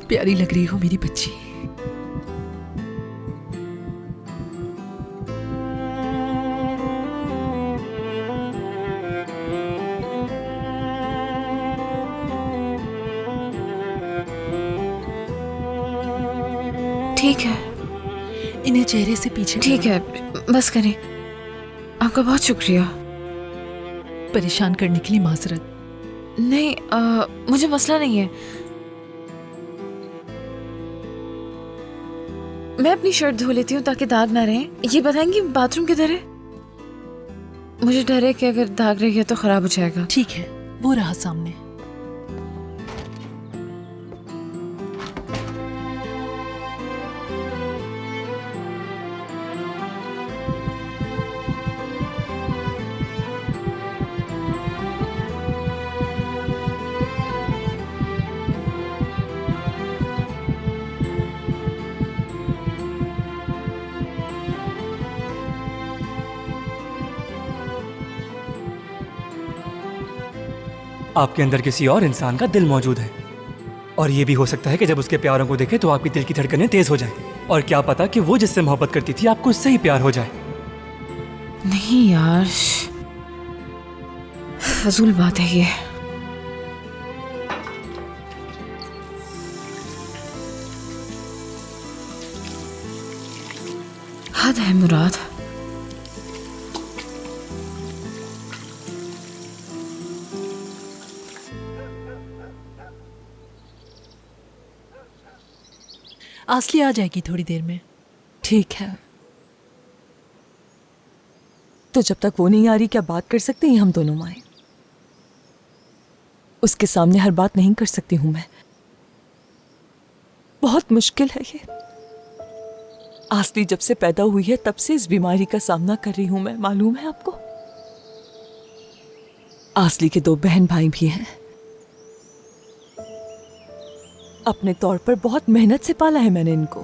बहुत प्यारी लग रही हो मेरी बच्ची। ठीक है, इन्हें चेहरे से पीछे ठीक है, बस करें। आपका बहुत शुक्रिया। परेशान करने के लिए माजरत। नहीं, मुझे मसला नहीं है। मैं अपनी शर्ट धो लेती हूँ ताकि दाग ना रहे। ये बताएंगी बाथरूम किधर है? मुझे डर है कि अगर दाग रह गया तो खराब हो जाएगा। ठीक है, वो रहा सामने। आपके अंदर किसी और इंसान का दिल मौजूद है, और ये भी हो सकता है कि जब उसके प्यारों को देखे तो आपकी दिल की धड़कनें तेज हो जाएं, और क्या पता कि वो जिससे मोहब्बत करती थी आपको उससे ही प्यार हो जाए। नहीं यार, फजूल बात है ये। हद है मुराद। आसली आ जाएगी थोड़ी देर में। ठीक है, तो जब तक वो नहीं आ रही क्या बात कर सकते हैं हम दोनों माएं? उसके सामने हर बात नहीं कर सकती हूं मैं। बहुत मुश्किल है ये। आसली जब से पैदा हुई है तब से इस बीमारी का सामना कर रही हूं मैं, मालूम है आपको? आसली के 2 बहन भाई भी हैं। अपने तौर पर बहुत मेहनत से पाला है मैंने इनको।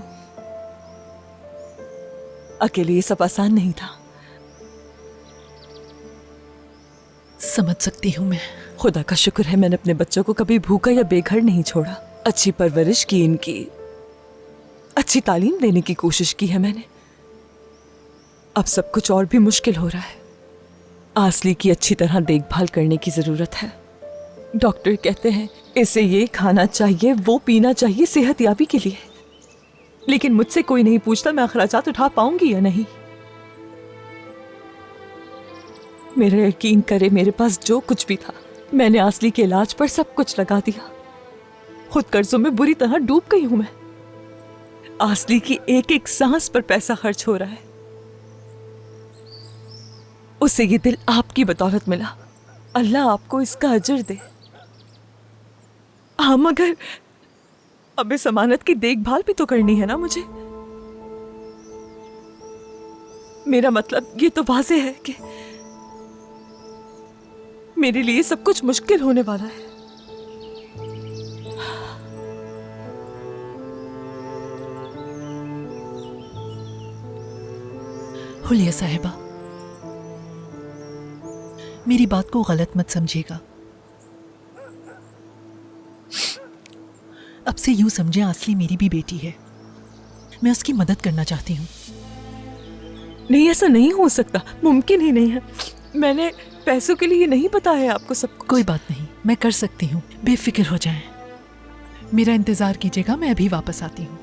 अकेले ये सब आसान नहीं था। समझ सकती हूँ मैं। खुदा का शुक्र है मैंने अपने बच्चों को कभी भूखा या बेघर नहीं छोड़ा। अच्छी परवरिश की इनकी, अच्छी तालीम देने की कोशिश की है मैंने। अब सब कुछ और भी मुश्किल हो रहा है। आसली की अच्छी तरह देखभाल करने की जरूरत है। डॉक्टर कहते हैं इसे ये खाना चाहिए, वो पीना चाहिए सेहतयाबी के लिए, लेकिन मुझसे कोई नहीं पूछता मैं अखराजात उठा पाऊंगी या नहीं। मेरा यकीन करे, मेरे पास जो कुछ भी था मैंने आसली के इलाज पर सब कुछ लगा दिया। खुद कर्जों में बुरी तरह डूब गई हूं मैं। आसली की एक एक सांस पर पैसा खर्च हो रहा है। उसे ये दिल आपकी बदौलत मिला, अल्लाह आपको इसका अजर दे। हाँ, मगर अब इस अमानत की देखभाल भी तो करनी है ना मुझे। मेरा मतलब ये तो वाज़ेह है कि मेरे लिए सब कुछ मुश्किल होने वाला है। हुलिया साहिबा, मेरी बात को गलत मत समझिएगा। अब से यूं समझें आसली मेरी भी बेटी है। मैं उसकी मदद करना चाहती हूँ। नहीं, ऐसा नहीं हो सकता, मुमकिन ही नहीं है। मैंने पैसों के लिए नहीं बताया आपको सब कुछ। कोई बात नहीं, मैं कर सकती हूँ, बेफिक्र हो जाएं। मेरा इंतजार कीजिएगा, मैं अभी वापस आती हूँ।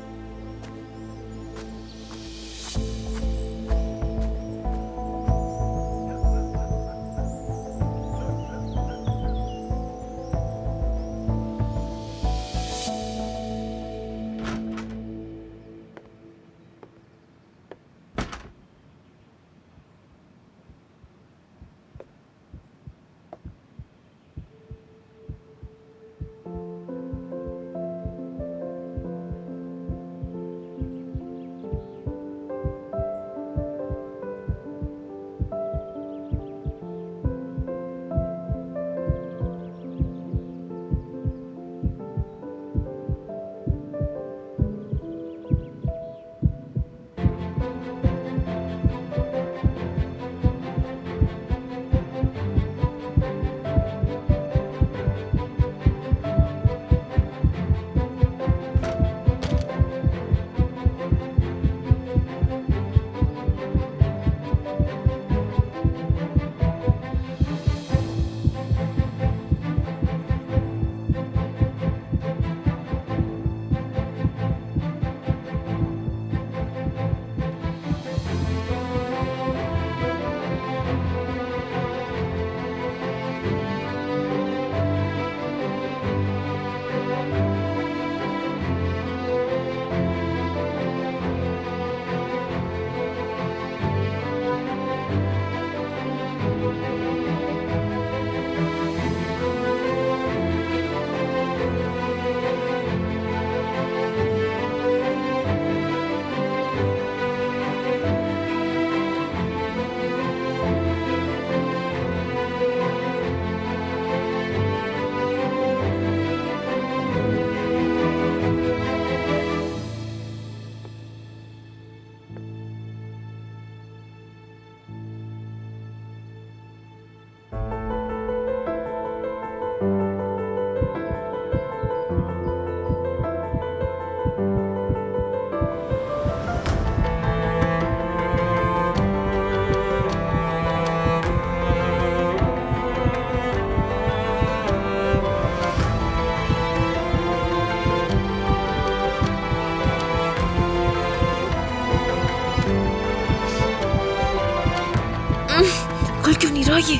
क्या ये?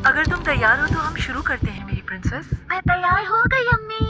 अगर तुम तैयार हो तो हम शुरू करते हैं मेरी प्रिंसेस। मैं तैयार हो गई अम्मी।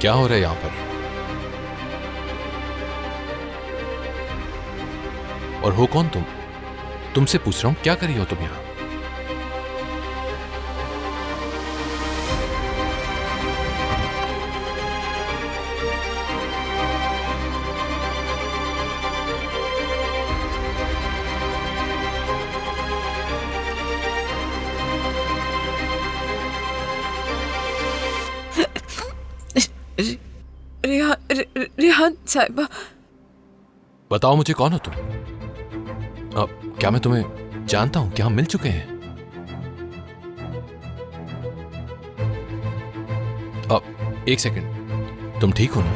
क्या हो रहा है यहां पर? और हो कौन तुम? तुमसे पूछ रहा हूं, क्या कर रही हो तुम यहां? रेहान साहिबा, बताओ मुझे, कौन हो तुम? क्या मैं तुम्हें जानता हूं? क्या हम मिल चुके हैं? एक सेकंड, तुम ठीक हो ना?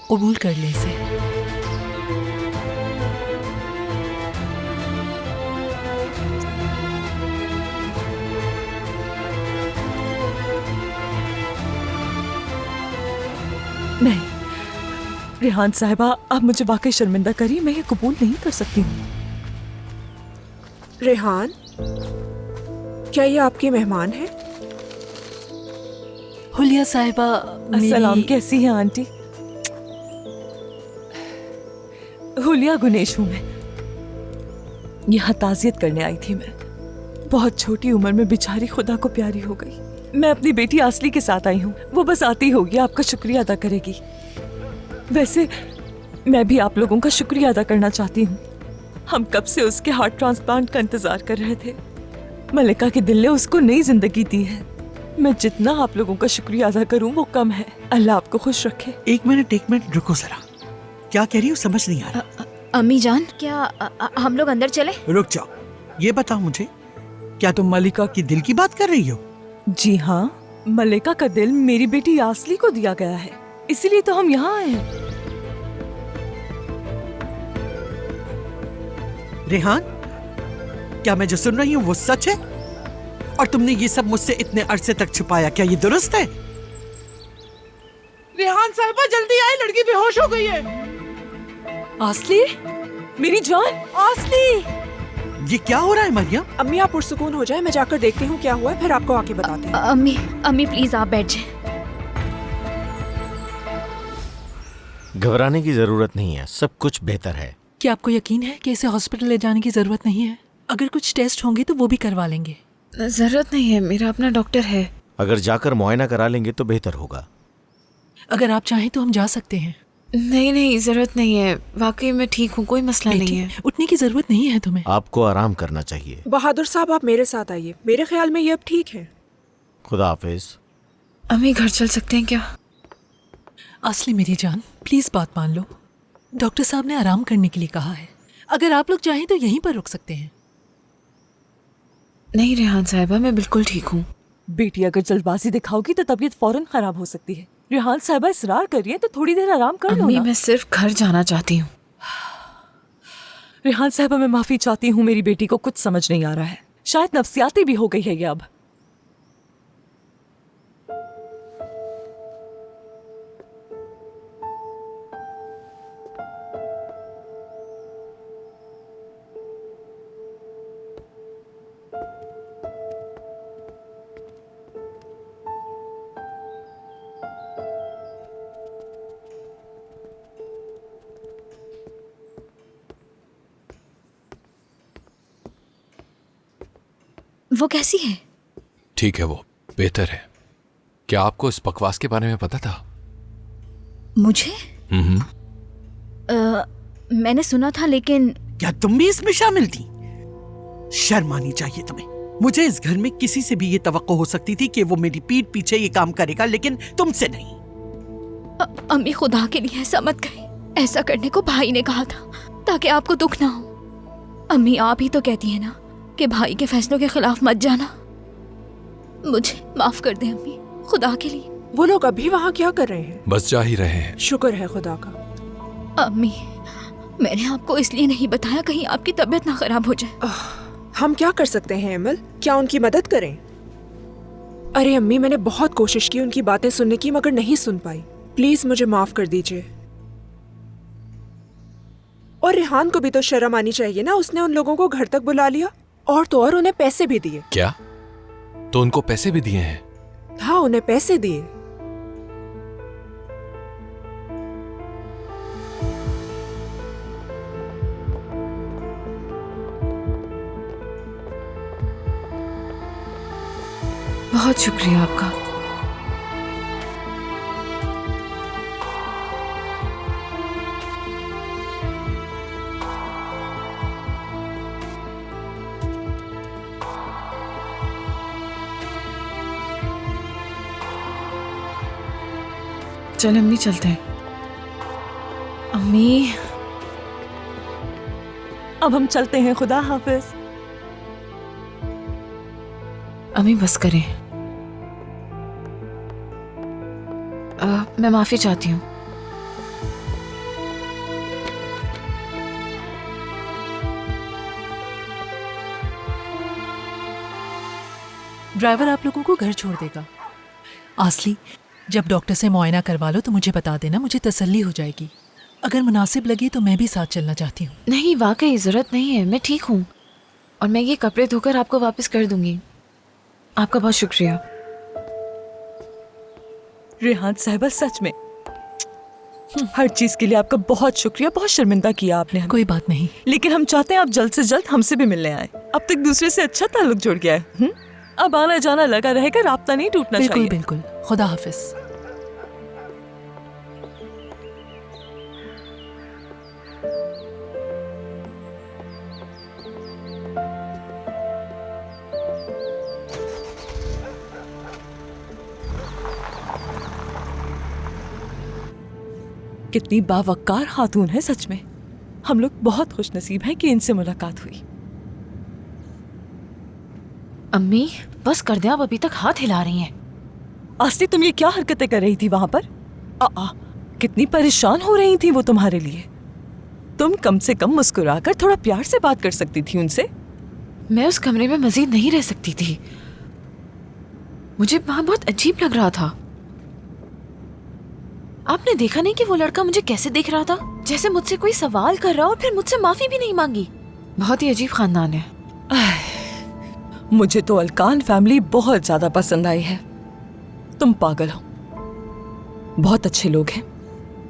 कबूल कर ले इसे। नहीं रेहान साहिबा, आप मुझे वाकई शर्मिंदा करिए, मैं ये कबूल नहीं कर सकती हूँ। रेहान, क्या ये आपके मेहमान हैं? हुलिया साहिबा, अस्सलाम, कैसी हैं आंटी? हुलिया गुनेश हूँ मैं। यहाँ ताज़ियत करने आई थी मैं। बहुत छोटी उम्र में बेचारी खुदा को प्यारी हो गई। मैं अपनी बेटी आसली के साथ आई हूँ, वो बस आती होगी, आपका शुक्रिया अदा करेगी। वैसे मैं भी आप लोगों का शुक्रिया अदा करना चाहती हूँ। हम कब से उसके हार्ट ट्रांसप्लांट का इंतजार कर रहे थे। मलिका के दिल ने उसको नई जिंदगी दी है। मैं जितना आप लोगों का शुक्रिया अदा करूँ वो कम है। अल्लाह आपको खुश रखे। एक मिनट रुको जरा, क्या कह रही हो समझ नहीं आ रहा। अम्मी जान, क्या हम लोग अंदर चले? रुक जाओ, ये बताओ मुझे, क्या तुम मलिका की दिल की बात कर रही हो? जी हाँ, मलिका का दिल मेरी बेटी आसली को दिया गया है, इसीलिए तो हम यहाँ आए हैं। रेहान, क्या मैं जो सुन रही हूँ वो सच है? और तुमने ये सब मुझसे इतने अरसे तक छुपाया, क्या ये दुरुस्त है? रेहान साहिबा जल्दी आए, लड़की बेहोश हो गई है। आसली, मेरी जान, आसली। ये क्या हो रहा है मरियम? अम्मी आप पुरसुकून हो जाए, मैं जाकर देखती हूँ क्या हुआ है, फिर आपको आके बताते हैं। अम्मी प्लीज आप बैठ जाएं। घबराने की जरूरत नहीं है, सब कुछ बेहतर है। क्या आपको यकीन है कि इसे हॉस्पिटल ले जाने की जरूरत नहीं है? अगर कुछ टेस्ट होंगे तो वो भी करवा लेंगे। जरूरत नहीं है, मेरा अपना डॉक्टर है। अगर जाकर मुआयना करा लेंगे तो बेहतर होगा। अगर आप चाहें तो हम जा सकते हैं। नहीं नहीं, जरूरत नहीं है, वाकई मैं ठीक हूँ, कोई मसला नहीं है। उठने की जरूरत नहीं है तुम्हें। आपको आराम करना चाहिए। बहादुर साहब, आप मेरे साथ आइए, मेरे ख्याल में ये अब ठीक है। खुदा हाफिज। अम्मी घर चल सकते हैं क्या? असली मेरी जान, प्लीज बात मान लो। डॉक्टर साहब ने आराम करने के लिए कहा है। अगर आप लोग चाहें तो यहीं पर रुक सकते हैं। नहीं रेहान साहिबा, मैं बिल्कुल ठीक हूँ। बेटी अगर जल्दबाजी दिखाओगी तो तबीयत फौरन खराब हो सकती है। रेहान साहिबा इसरार कर रही है तो थोड़ी देर आराम कर लो अम्मी ना। मैं सिर्फ घर जाना चाहती हूँ। रेहान साहिबा मैं माफी चाहती हूँ, मेरी बेटी को कुछ समझ नहीं आ रहा है। शायद नफसियाती भी हो गई है ये अब। वो कैसी है? ठीक है, वो बेहतर है। क्या आपको इस बकवास के बारे में पता था? मुझे? मैंने सुना था, लेकिन क्या तुम भी इसमें शामिल थी? शर्म आनी चाहिए तुम्हें। मुझे इस घर में किसी से भी ये तवक्को हो सकती थी कि वो मेरी पीठ पीछे ये काम करेगा, लेकिन तुमसे नहीं। अम्मी खुदा के लिए ऐसा मत करें। ऐसा करने को भाई ने कहा था ताकि आपको दुख ना हो। अम्मी आप ही तो कहती है ना कि भाई के फैसलों के खिलाफ मत जाना। मुझे माफ कर दे अम्मी, खुदा के लिए। वो लोग अभी वहाँ क्या कर रहे हैं? बस जा ही रहे हैं। शुक्र है खुदा का। अम्मी मैंने आपको इसलिए नहीं बताया कहीं आपकी तबीयत ना खराब हो जाए। हम क्या कर सकते हैं अमल? क्या उनकी मदद करें? अरे अम्मी, मैंने बहुत कोशिश की उनकी बातें सुनने की, मगर नहीं सुन पाई। प्लीज मुझे माफ कर दीजिए। और रेहान को भी तो शर्म आनी चाहिए ना, उसने उन लोगों को घर तक बुला लिया और तो और उन्हें पैसे भी दिए। क्या? तो उनको पैसे भी दिए हैं? हाँ, उन्हें पैसे दिए। बहुत शुक्रिया आपका। चल अम्मी चलते हैं। अम्मी अब हम चलते हैं, खुदा हाफिज। अम्मी बस करें। मैं माफी चाहती हूँ। ड्राइवर आप लोगों को घर छोड़ देगा। आसली, जब डॉक्टर से मुआयना करवा लो तो मुझे बता देना, मुझे तसल्ली हो जाएगी। अगर मुनासिब लगे तो मैं भी साथ चलना चाहती हूँ। नहीं, वाकई जरूरत नहीं है, मैं ठीक हूँ। और मैं ये कपड़े धोकर आपको वापस कर दूंगी। आपका बहुत शुक्रिया। रेहान साहिबा सच में हर चीज के लिए आपका बहुत शुक्रिया। बहुत शर्मिंदा किया आपने हमें। कोई बात नहीं। लेकिन हम चाहते हैं आप जल्द से जल्द हमसे भी मिलने आए। अब तक दूसरे से अच्छा ताल्लुक जुड़ गया है। अब आना जाना लगा रहेगा, राब्ता नहीं टूटना बिल्कुल चाहिए। बिल्कुल। खुदा हाफिज। कितनी बावकार खातून है सच में। हम लोग बहुत खुशनसीब हैं कि इनसे मुलाकात हुई। अम्मी बस कर दे, आप अभी तक हाथ हिला रही हैं। आस्ती, तुम ये क्या हरकतें कर रही थी वहां पर? कितनी परेशान हो रही थी वो तुम्हारे लिए। तुम कम से कम मुस्कुराकर थोड़ा प्यार से बात कर सकती थी उनसे। मैं उस कमरे में मजीद नहीं रह सकती थी। मुझे वहां बहुत अजीब लग रहा था। आपने देखा नहीं कि वो लड़का मुझे कैसे देख रहा था? जैसे मुझसे कोई सवाल कर रहा और फिर मुझसे माफी भी नहीं मांगी। बहुत ही अजीब खानदान है। मुझे तो अलकान फैमिली बहुत ज्यादा पसंद आई है। तुम पागल हो, बहुत अच्छे लोग हैं।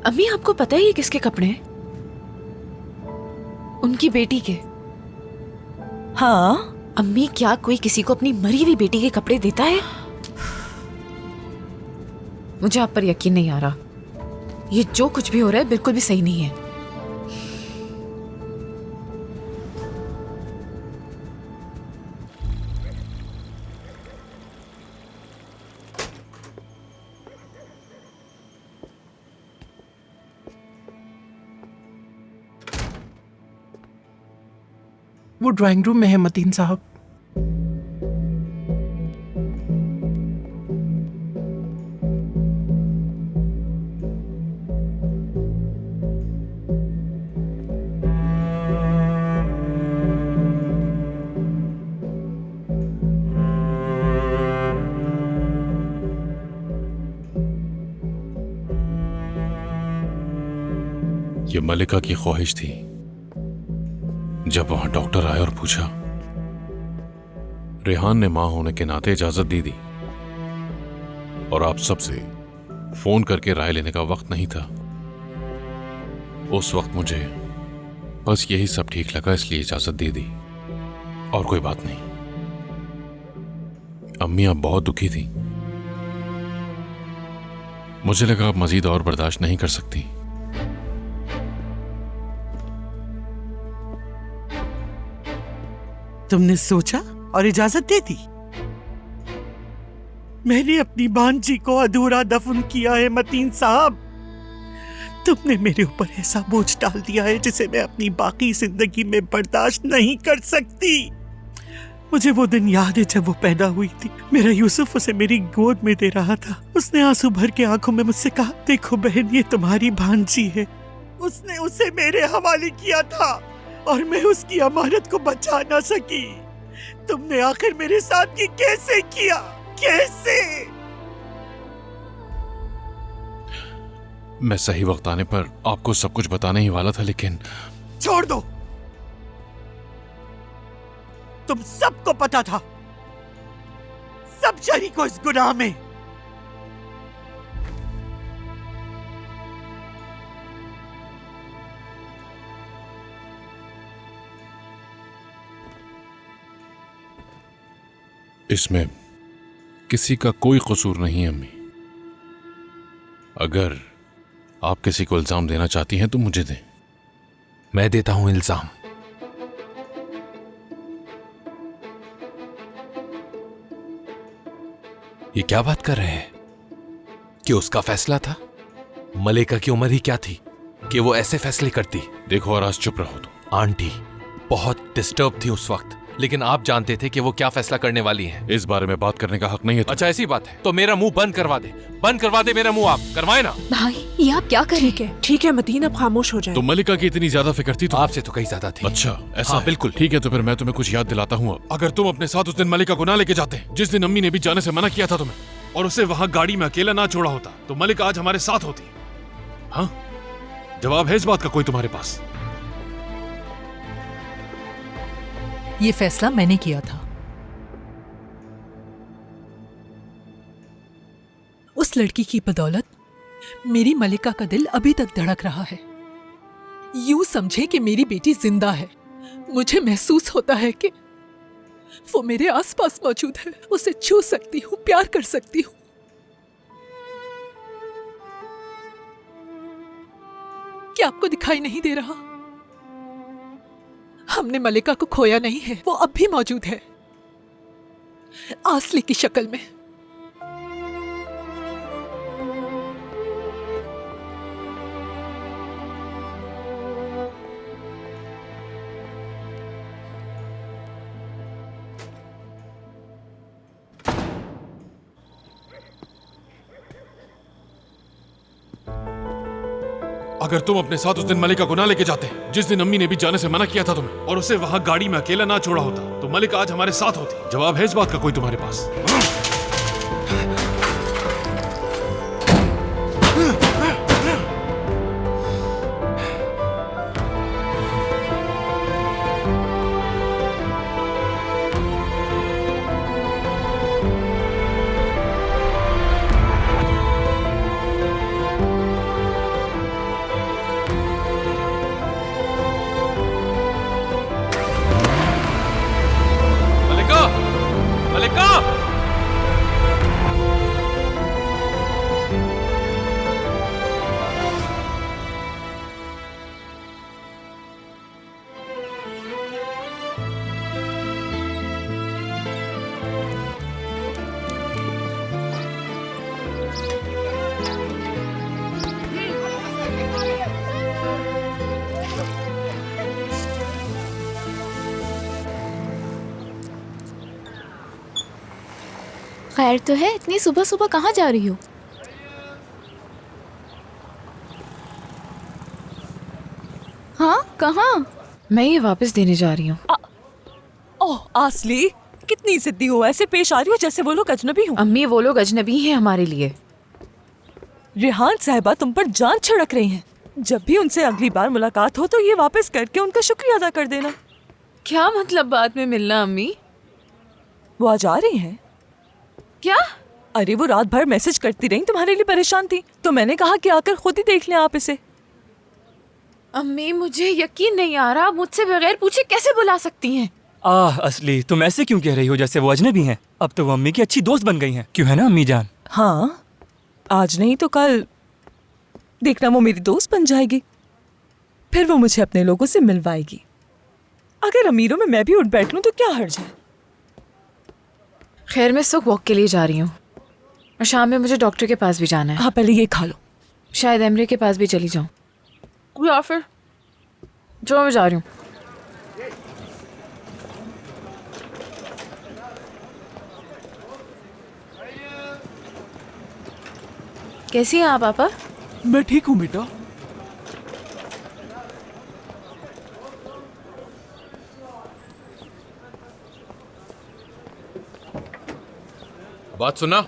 अम्मी आपको पता है ये किसके कपड़े हैं? उनकी बेटी के। हाँ, अम्मी, क्या कोई किसी को अपनी मरी हुई बेटी के कपड़े देता है? मुझे आप पर यकीन नहीं आ रहा। ये जो कुछ भी हो रहा है बिल्कुल भी सही नहीं है। वो ड्राइंग रूम में है मतीन साहब। ये मलिका की ख्वाहिश थी। जब वहां डॉक्टर आया और पूछा, रेहान ने मां होने के नाते इजाजत दे दी और आप सबसे फोन करके राय लेने का वक्त नहीं था। उस वक्त मुझे बस यही सब ठीक लगा, इसलिए इजाजत दे दी और कोई बात नहीं। अम्मी आप बहुत दुखी थी। मुझे लगा आप मजीद और बर्दाश्त नहीं कर सकती। तुमने सोचा और इजाजत दे दी। मैंने अपनी भांजी को अधूरा दफन किया है मतीन साहब। तुमने मेरे ऊपर ऐसा बोझ डाल दिया है जिसे मैं अपनी बाकी जिंदगी में बर्दाश्त नहीं कर सकती। मुझे वो दिन याद है जब वो पैदा हुई थी। मेरा यूसुफ उसे मेरी गोद में दे रहा था। उसने आंसू भर के आंखों में मुझसे कहा, देखो बहन, ये तुम्हारी भांजी है। उसने उसे मेरे हवाले किया था और मैं उसकी अमानत को बचा ना सकी। तुमने आखिर मेरे साथ ये कैसे किया? कैसे? मैं सही वक्त आने पर आपको सब कुछ बताने ही वाला था, लेकिन छोड़ दो। तुम सबको पता था, सब शरीक हो इस गुनाह में। इसमें किसी का कोई कसूर नहीं अम्मी। अगर आप किसी को इल्जाम देना चाहती हैं तो मुझे दें। मैं देता हूं इल्जाम। ये क्या बात कर रहे हैं कि उसका फैसला था? मलिका की उम्र ही क्या थी कि वो ऐसे फैसले करती? देखो और आज चुप रहो। तो आंटी बहुत डिस्टर्ब थी उस वक्त, लेकिन आप जानते थे कि वो क्या फैसला करने वाली हैं। इस बारे में बात करने का हक नहीं है। अच्छा ऐसी बात है तो मेरा मुंह बंद करवा दे, बंद करवा दे मेरा मुंह। आप करवाए ना। भाई ये आप क्या कर रहे हैं? ठीक है मतीन, अब खामोश हो जाए। तो मलिका की इतनी ज्यादा फिक्र थी तो आपसे तो कहीं ज्यादा थी। अच्छा ऐसा हाँ, है। बिल्कुल। ठीक है, तो फिर मैं तुम्हें कुछ याद दिलाता हूँ। अगर तुम अपने साथ उस दिन मलिका को ना लेके जाते, जिस दिन अम्मी ने भी जाने से मना किया था तुम्हें, और उसे वहां गाड़ी में अकेला ना छोड़ा होता, तो मलिका आज हमारे साथ होती। हाँ, जवाब है इस बात का कोई तुम्हारे पास? ये फैसला मैंने किया था। उस लड़की की बदौलत मेरी मलिका का दिल अभी तक धड़क रहा है। यूं समझे कि मेरी बेटी जिंदा है। मुझे महसूस होता है कि वो मेरे आसपास मौजूद है। उसे छू सकती हूँ, प्यार कर सकती हूँ। क्या आपको दिखाई नहीं दे रहा? हमने मलिका को खोया नहीं है, वो अब भी मौजूद है, आसली की शक्ल में। अगर तुम अपने साथ उस दिन मलिका को ना लेके जाते, जिस दिन अम्मी ने भी जाने से मना किया था तुम्हें, और उसे वहां गाड़ी में अकेला ना छोड़ा होता, तो मलिका आज हमारे साथ होती। जवाब है इस बात का कोई तुम्हारे पास? खैर तो है, इतनी सुबह सुबह कहाँ जा रही हो? हाँ, कहाँ? मैं ये वापस देने जा रही हूँ। ओह आसली, कितनी जिद्दी हो, ऐसे पेश आ रही हो जैसे वो लोग अजनबी हो। अम्मी वो लोग अजनबी हैं हमारे लिए। रेहान साहिबा तुम पर जान छिड़क रही हैं। जब भी उनसे अगली बार मुलाकात हो तो ये वापस करके उनका शुक्रिया अदा कर देना। क्या मतलब बाद में मिलना अम्मी? वो आज आ रही हैं। क्या? अरे वो रात भर मैसेज करती रही, तुम्हारे लिए परेशान थी, तो मैंने कहा कि आकर खुद ही देख लें आप इसे। अम्मी मुझे यकीन नहीं आ रहा, मुझसे बगैर पूछे कैसे बुला सकती हैं? असली तुम ऐसे क्यों कह रही हो जैसे वो अजनबी हैं? अब तो वो अम्मी की अच्छी दोस्त बन गई हैं, क्यों है ना अम्मी जान? हाँ, आज नहीं तो कल देखना वो मेरी दोस्त बन जाएगी, फिर वो मुझे अपने लोगों से मिलवाएगी। अगर अमीरों में मैं भी उठ बैठ लूं तो क्या हर्ज है? खैर मैं इस वक्त वॉक के लिए जा रही हूँ और शाम में मुझे डॉक्टर के पास भी जाना है। हाँ पहले ये खा लो। शायद एमरे के पास भी चली जाऊँ या फिर जो मैं जा रही हूँ। कैसी हैं आप पापा? मैं ठीक हूँ बेटा। बात सुना?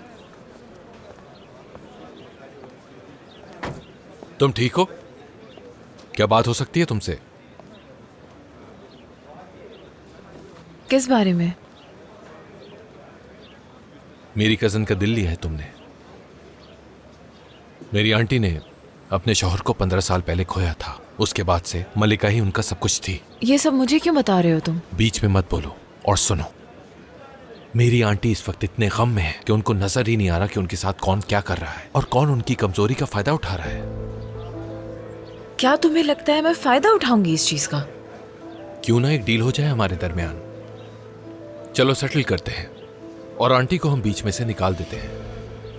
तुम ठीक हो? क्या बात हो सकती है तुमसे? किस बारे में? मेरी कजन का दिल लिया है तुमने। मेरी आंटी ने अपने शौहर को 15 साल पहले खोया था। उसके बाद से मलिका ही उनका सब कुछ थी। ये सब मुझे क्यों बता रहे हो तुम? बीच में मत बोलो और सुनो। मेरी आंटी इस वक्त इतने गम में है कि उनको नजर ही नहीं आ रहा कि उनके साथ कौन क्या कर रहा है और कौन उनकी कमजोरी का फायदा उठा रहा है। क्या तुम्हें लगता है मैं फायदा उठाऊंगी इस चीज का? क्यों ना एक डील हो जाए हमारे दरमियान। चलो सेटल करते हैं और आंटी को हम बीच में से निकाल देते हैं।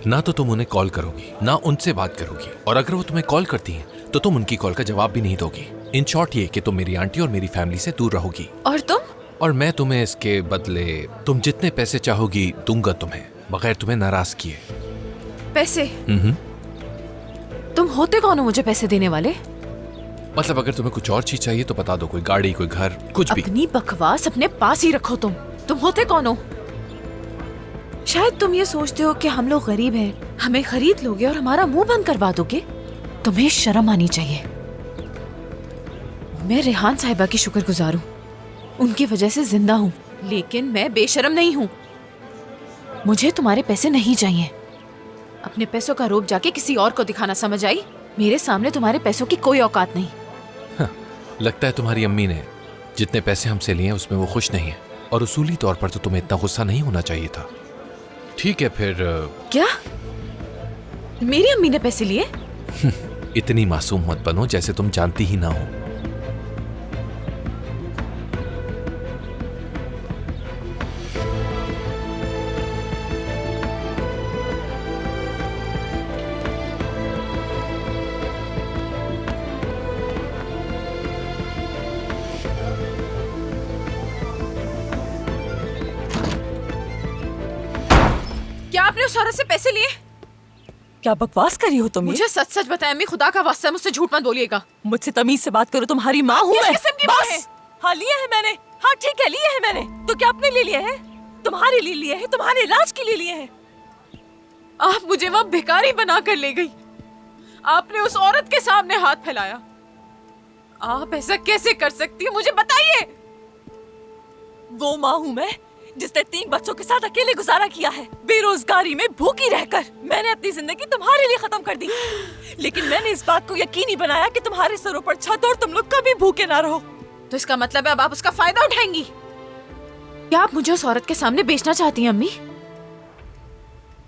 ना तो तुम उन्हें कॉल करोगी ना उनसे बात करोगी, और अगर वो तुम्हें कॉल करती हैं तो तुम उनकी कॉल का जवाब भी नहीं दोगी। इन शॉर्ट ये कि तुम मेरी आंटी और मेरी फैमिली से दूर रहोगी। और तुम? और मैं तुम्हें इसके बदले तुम जितने पैसे चाहोगी दूंगा तुम्हें, बगैर तुम्हें नाराज किए। पैसे? तुम होते कौन हो मुझे पैसे देने वाले? मतलब अगर तुम्हें कुछ और चीज चाहिए तो बता दो, कोई गाड़ी, कोई घर, कुछ भी। अपनी बकवास अपने पास ही रखो। तुम होते कौन हो? शायद तुम ये सोचते हो कि हम लोग गरीब हैं, हमें खरीद लोगे और हमारा मुंह बंद करवा दोगे। तुम्हें शर्म आनी चाहिए। मैं रेहान साहिबा की शुक्रगुजार हूँ, उनकी वजह से जिंदा हूँ, लेकिन मैं बेशर्म नहीं हूँ। मुझे तुम्हारे पैसे नहीं चाहिए। अपने पैसों का रोब जाके किसी और को दिखाना, समझ आई? मेरे सामने तुम्हारे पैसों की कोई औकात नहीं। लगता है तुम्हारी अम्मी ने जितने पैसे हमसे लिए उसमें वो खुश नहीं है, और उसूली तौर पर तो तुम्हें इतना गुस्सा नहीं होना चाहिए था। ठीक है फिर। क्या? मेरी अम्मी ने पैसे लिए? इतनी मासूम मत बनो जैसे तुम जानती ही ना हो। क्या आपने उस औरत से पैसे लिए? क्या बकवास कर रही हो तुम? मुझे सच सच बताएं अम्मी, खुदा का वास्ता मुझसे झूठ मत बोलिएगा। मुझसे तमीज से बात करो, तुम्हारी माँ हूँ किस मैं। किस्म की माँ है? बस। हाँ लिए है मैंने। हाँ ठीक है लिए है मैंने। तो क्या अपने लिए लिए है? तुम्हारे लिए लिए है, तुम्हारे इलाज के लिए लिए है। आप मुझे वहाँ भिखारी बना कर ले गई। आपने उस औरत के सामने हाथ फैलाया। आप ऐसा कैसे कर सकती हो, मुझे बताइए। वो माँ हूँ मैं जिसने 3 बच्चों के साथ अकेले गुजारा किया है। बेरोजगारी में भूखी रहकर मैंने अपनी जिंदगी तुम्हारे लिए खत्म कर दी, लेकिन मैंने इस बात को यकीनी बनाया कि तुम्हारे सरों पर छत और तुम लोग कभी भूखे ना रहो। तो इसका मतलब है अब आप उसका फायदा उठाएंगी? क्या आप मुझे उस औरत के सामने बेचना चाहती हैं अम्मी?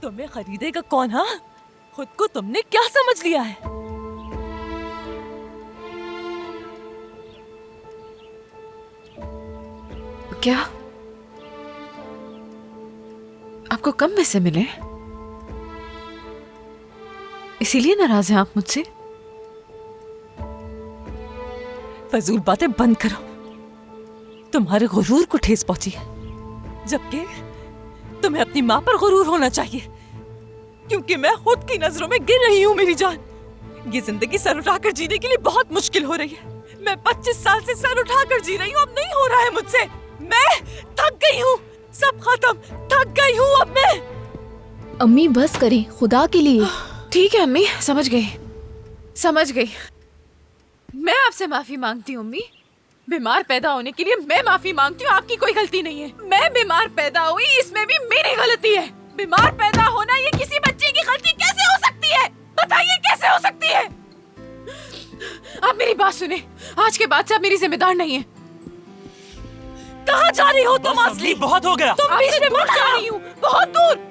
तुम्हें खरीदेगा कौन? हाँ, खुद को तुमने क्या समझ लिया है? क्या आपको कम पैसे मिले इसीलिए नाराज हैं आप मुझसे? फजूल बातें बंद करो। तुम्हारे गुरूर को ठेस पहुंची है, जबकि तुम्हें अपनी माँ पर गुरूर होना चाहिए, क्योंकि मैं खुद की नजरों में गिर रही हूँ मेरी जान। ये जिंदगी सर उठाकर जीने के लिए बहुत मुश्किल हो रही है। मैं 25 साल से सर उठाकर जी रही हूँ, अब नहीं हो रहा है मुझसे। मैं थक गई हूँ, सब खत्म, थक गई हूँ अब मैं। अम्मी बस करें, खुदा के लिए। ठीक है अम्मी, समझ गई, समझ गई। मैं आपसे माफी मांगती हूँ अम्मी। बीमार पैदा होने के लिए मैं माफी मांगती हूँ, आपकी कोई गलती नहीं है। मैं बीमार पैदा हुई, इसमें भी मेरी गलती है। बीमार पैदा होना ये किसी बच्चे की गलती कैसे हो सकती है? बताइए कैसे हो सकती है? आप मेरी बात सुने, आज के बाद से आप मेरी जिम्मेदार नहीं है। कहाँ जा रही हो तुम असली? बहुत हो गया। तुम बीच में दूर मत जा जाओ। रही हूँ, बहुत दूर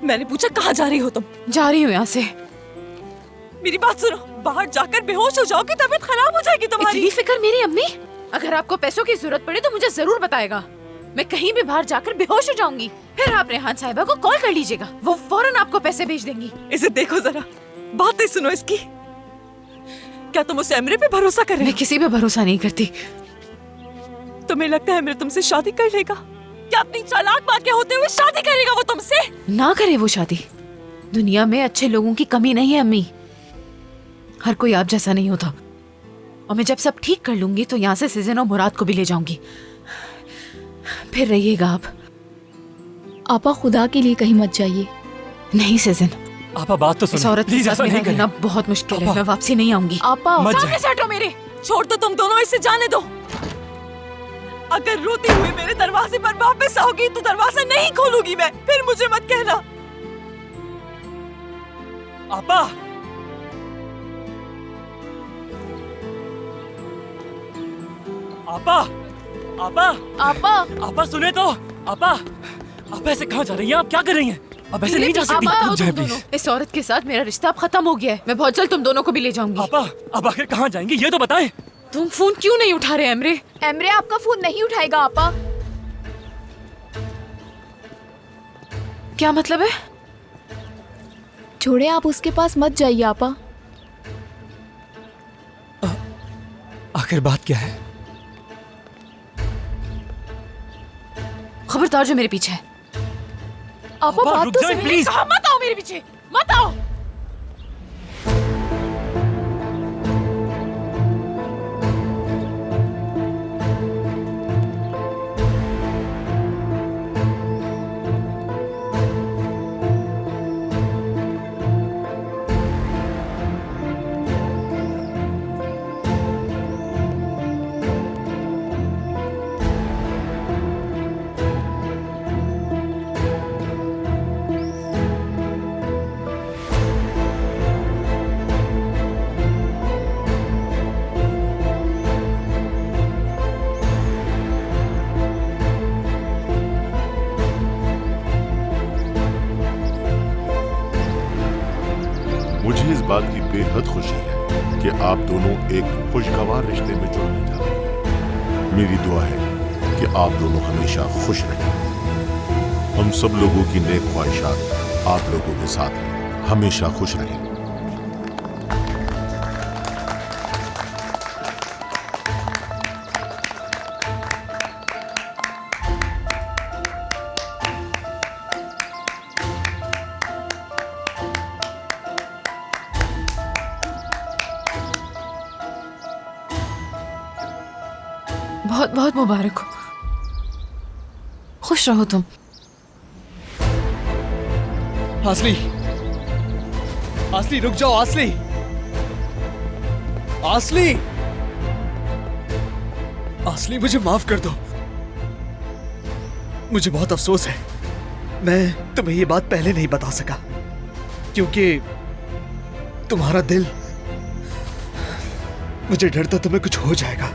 मैंने पूछा कहाँ जा रही हो तुम? जा रही हूँ यहाँ से। मेरी बात सुनो, बाहर जाकर बेहोश हो जाओगी, तबीयत खराब हो जाएगी तुम्हारी। इतनी फिक्र मेरी अम्मी? अगर आपको पैसों की जरूरत पड़े तो मुझे जरूर बताएगा। मैं कहीं भी बाहर जाकर बेहोश हो जाऊंगी, फिर आप रेहान साहिबा को कॉल कर लीजिएगा, वो फौरन आपको पैसे भेज देंगी। इसे देखो जरा, बातें सुनो इसकी। क्या तुम उस एमरे पे भरोसा कर रहे मैं हो? किसी पे भरोसा नहीं करती। तुम्हें लगता है एमरे तुमसे शादी कर लेगा? क्या अपनी चालाक माँ के होते हुए शादी करेगा वो तुमसे? ना करे वो शादी। दुनिया में अच्छे लोगों की कमी नहीं है अम्मी, हर कोई आप जैसा नहीं होता। और मैं जब सब ठीक कर लूंगी तो यहाँ से सीजन और मुराद को भी ले जाऊंगी, फिर रहिएगा आप। आपा खुदा के लिए कहीं मत जाइए। नहीं सीजन, आपा बात तो इस सुनो, औरत के प्लीज साथ ऐसा मेरा नहीं करें। रहना बहुत मुश्किल है। आपा। मैं वापसी नहीं आऊंगी। आपा मत सामने जाए। से हटो मेरे। छोड़ दो तुम दोनों, इसे जाने दो। अगर रोती हुई मेरे दरवाजे पर वापस आओगी तो दरवाजा नहीं खोलूंगी मैं, फिर मुझे मत कहना। आपा, आपा, आपा, आपा आपा सुने तो। आपा, आप ऐसे कहाँ जा रही हैं? आप क्या कर रही हैं? अब ऐसे नहीं जा सकती। आप आओ रुक जाए तुम दोनों। प्लीज। इस औरत के साथ मेरा रिश्ता अब खत्म हो गया है। मैं बहुत जल्द तुम दोनों को भी ले जाऊंगी। आपा, अब आखिर कहाँ जाएंगी ये तो बताएं। तुम फोन क्यों नहीं उठा रहे एमरे? एमरे आपका फोन नहीं उठाएगा आपा। क्या मतलब है? छोड़े, आप उसके पास मत जाइए आपा। आखिर बात क्या है? खबरदार जो मेरे पीछे है। आपा आपा, बात रुक तो जाए, सुनिए। प्लीज। कहा मत आओ मेरे पीछे, मत आओ। मुझे इस बात की बेहद खुशी है कि आप दोनों एक खुशगवार रिश्ते में जुड़ने जा रहे हैं। मेरी दुआ है कि आप दोनों हमेशा खुश रहें। हम सब लोगों की नेक ख्वाहिशात आप लोगों के साथ हैं। हमेशा खुश रहें। बहुत बहुत मुबारक हो। खुश रहो तुम। आसली, आसली रुक जाओ। आसली, आसली, आसली मुझे माफ कर दो। मुझे बहुत अफसोस है, मैं तुम्हें ये बात पहले नहीं बता सका क्योंकि तुम्हारा दिल, मुझे डर था तुम्हें कुछ हो जाएगा।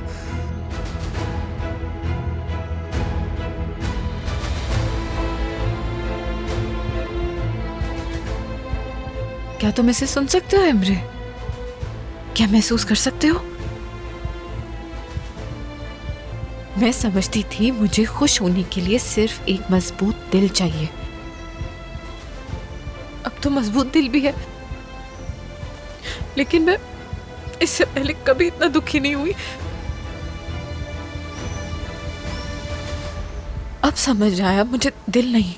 क्या तुम इसे सुन सकते हो एमरे? क्या महसूस कर सकते हो? मैं समझती थी मुझे खुश होने के लिए सिर्फ एक मजबूत दिल चाहिए। अब तो मजबूत दिल भी है, लेकिन मैं इससे पहले कभी इतना दुखी नहीं हुई। अब समझ आया, मुझे दिल नहीं,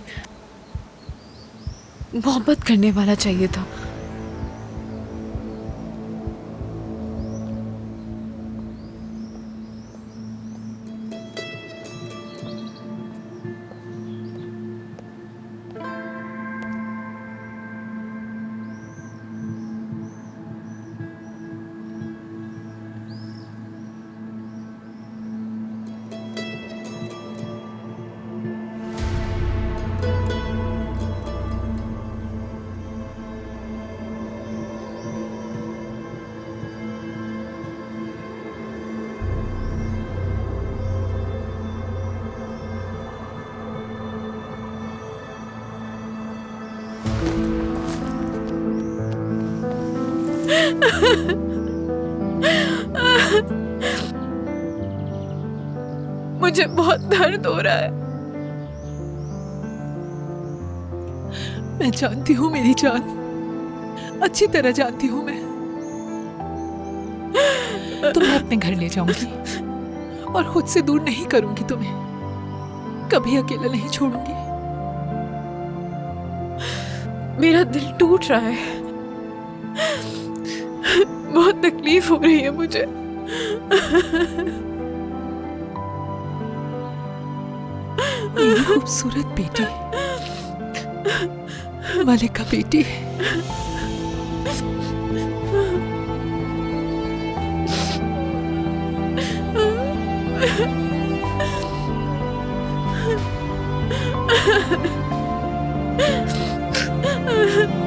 मोहब्बत करने वाला चाहिए था। मुझे बहुत दर्द हो रहा है। मैं जानती हूँ मेरी जान, अच्छी तरह जानती हूँ मैं। तुम्हें अपने घर ले जाऊंगी और खुद से दूर नहीं करूंगी तुम्हें, कभी अकेला नहीं छोड़ूंगी। मेरा दिल टूट रहा है, बहुत तकलीफ हो रही है मुझे। मेरी खूबसूरत बेटी, मलिका बेटी। Ha ha ha.